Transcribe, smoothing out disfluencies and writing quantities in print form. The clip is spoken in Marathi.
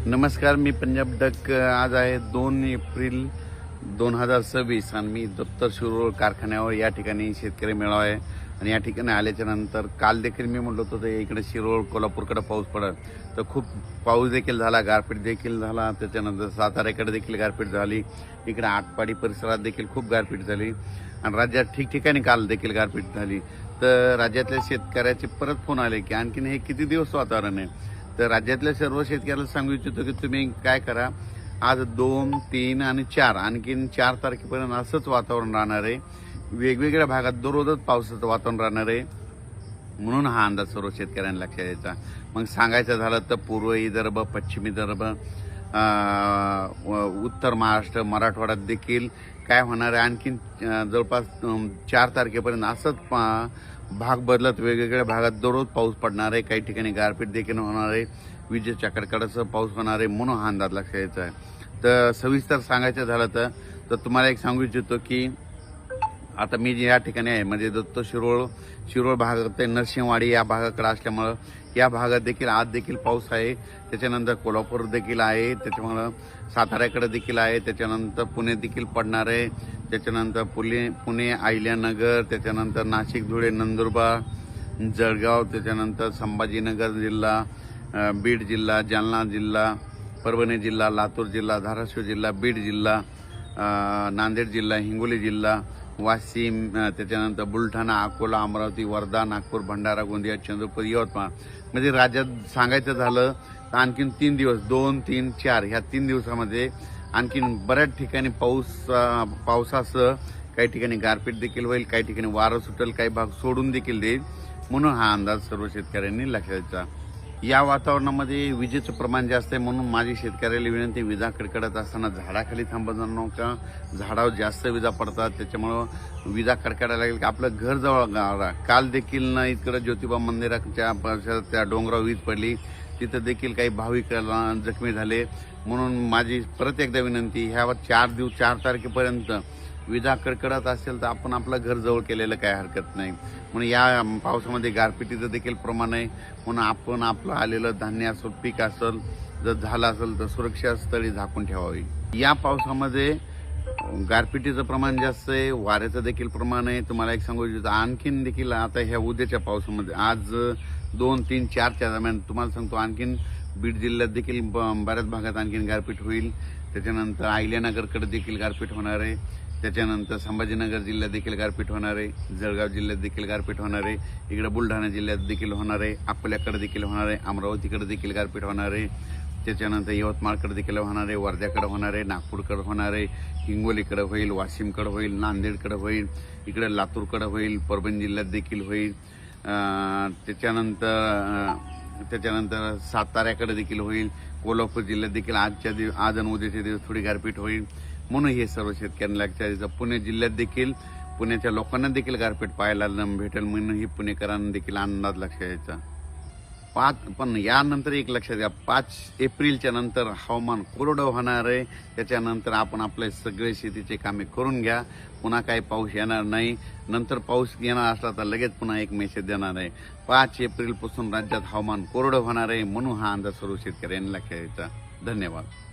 नमस्कार, मी पंजाब डक. आज आहे 2 एप्रिल 2026 आणि मी दत्तर शिरोळ कारखान्यावर या ठिकाणी शेतकरी मेळावा आहे. आणि या ठिकाणी आल्याच्या नंतर काल देखील मी म्हणलो होतो इकडे शिरोळ कोल्हापूरकडे पाऊस पडत, तर खूप पाऊस देखील झाला, गारपीट देखील झाला. त्याच्यानंतर साताऱ्याकडे देखील गारपीट झाली, इकडे आटपाडी परिसरात देखील खूप गारपीट झाली आणि राज्यात ठिकठिकाणी काल देखील गारपीट झाली. तर राज्यातल्या शेतकऱ्याचे परत फोन आले की आणखीन हे किती दिवस वातावरण आहे. तर राज्यातल्या सर्व शेतकऱ्याला सांगू इच्छितो की तुम्ही काय करा, आज 2, 3 आणि 4 आणखीन 4 तारखेपर्यंत असंच वातावरण राहणार आहे. वेगवेगळ्या भागात दररोजच पावसाचं वातावरण राहणार आहे. म्हणून हा अंदाज सर्व शेतकऱ्यांना लक्षात यायचा. मग सांगायचं झालं तर पूर्व विदर्भ, पश्चिम विदर्भ, उत्तर महाराष्ट्र, मराठवाड्यात देखील काय होणार आहे, आणखीन जवळपास 4 तारखेपर्यंत असंच भाग बदलत वेगवेगळ्या भागात दररोज पाऊस पडणार आहे. काही ठिकाणी गारपीट देखील होणार आहे, विजेच्या कडकडासह पाऊस होणार आहे. म्हणून हा अंदाज लक्षात यायचा आहे. तर सविस्तर सांगायचं झालं तर तुम्हाला एक सांगू इच्छितो की आता मी जे या ठिकाणी आहे म्हणजे दत्त शिरोळ भागात ते नरसिंहवाडी या भागाकडे असल्यामुळं या भागात देखील आज देखील पाऊस आहे. त्याच्यानंतर कोल्हापूर देखील आहे, त्याच्यामुळं साताऱ्याकडे देखील आहे, त्याच्यानंतर पुणे देखील पडणार आहे, त्याच्यानंतर पुणे अहिल्यानगर, त्याच्यानंतर नाशिक, धुळे, नंदुरबार, जळगाव, त्याच्यानंतर संभाजीनगर जिल्हा, बीड जिल्हा, जालना जिल्हा, परभणी जिल्हा, लातूर जिल्हा, धाराशिव जिल्हा, बीड जिल्हा, नांदेड जिल्हा, हिंगोली जिल्हा, वाशिम, त्याच्यानंतर बुलढाणा, अकोला, अमरावती, वर्धा, नागपूर, भंडारा, गोंदिया, चंद्रपूर, यवतमाळ. म्हणजे राज्यात सांगायचं झालं तर आणखीन 3 दिवस 2, 3, 4 ह्या 3 दिवसामध्ये आणखीन बऱ्याच ठिकाणी पावसासह काही ठिकाणी गारपीट देखील होईल, काही ठिकाणी वारं सुटेल, काही भाग सोडून देखील देईल. म्हणून हा अंदाज सर्व शेतकऱ्यांनी लक्षात घ्यायचा. या वातावरणामध्ये विजेचं प्रमाण जास्त आहे, म्हणून माझी शेतकऱ्याला विनंती, विजा कडकडत असताना झाडाखाली थांबत जाऊ नका. झाडावर जास्त विजा पडतात, त्याच्यामुळं विजा कडकडायला लागेल की आपलं घर जवळ गावरा. काल देखील ना इकडं ज्योतिबा मंदिराच्या परिसरात त्या डोंगरावर वीज पडली, तिथं देखील काही भाविक जखमी झाले. म्हणून माझी परत एकदा विनंती, ह्यावर 4 तारखेपर्यंत विजा कडकडत असेल तर आपण आपलं घर जवळ केलेलं काय हरकत नाही. म्हणून या पावसामध्ये गारपिटीचं देखील प्रमाण आहे. म्हणून आपण आपलं आलेलं धान्य असेल, पीक असेल, जर झालं असेल तर सुरक्षा स्थळी झाकून ठेवावी. या पावसामध्ये गारपिटीचं प्रमाण जास्त आहे, वाऱ्याचं देखील प्रमाण आहे. तुम्हाला एक सांगू इच्छितो, आणखीन देखील आता ह्या उद्याच्या पावसामध्ये आज 2, 3, 4च्या दरम्यान तुम्हाला सांगतो आणखीन बीड जिल्ह्यात देखील बऱ्याच भागात आणखीन गारपीट होईल. त्याच्यानंतर अहिल्यानगरकडे देखील गारपीट होणार आहे, त्याच्यानंतर संभाजीनगर जिल्ह्यात देखील गारपीट होणार आहे, जळगाव जिल्ह्यात देखील गारपीट होणार आहे, इकडे बुलढाणा जिल्ह्यात देखील होणार आहे, अकोल्याकडे देखील होणार आहे, अमरावतीकडे देखील गारपीट होणार आहे, त्याच्यानंतर यवतमाळकडे देखील होणार आहे, वर्ध्याकडे होणार आहे, नागपूरकडे होणार आहे, हिंगोलीकडे होईल, वाशिमकडे होईल, नांदेडकडे होईल, इकडे लातूरकडे होईल, परभणी जिल्ह्यात देखील होईल, त्याच्यानंतर साताऱ्याकडे देखील होईल, कोल्हापूर जिल्ह्यात देखील आज आणि उद्याच्या दिवस थोडी गारपीट होईल. म्हणून हे सर्व शेतकऱ्यांना लक्षात द्यायचं. पुणे जिल्ह्यात देखील पुण्याच्या लोकांना देखील गारपीट पाहायला भेटेल म्हणून ही पुणेकरांना देखील अंदाज लक्षात द्यायचा. पण यानंतर एक लक्षात घ्या, 5 एप्रिलच्या नंतर हवामान कोरडं होणार आहे. त्याच्यानंतर आपण आपले सगळे शेतीचे कामे करून घ्या. पुन्हा काही पाऊस येणार नाही. नंतर पाऊस येणार असला तर लगेच पुन्हा एक मेसेज देणार आहे. 5 एप्रिलपासून राज्यात हवामान कोरडं होणार आहे. म्हणून हा अंदाज सर्व शेतकऱ्यांनी लक्षात द्यायचा. धन्यवाद.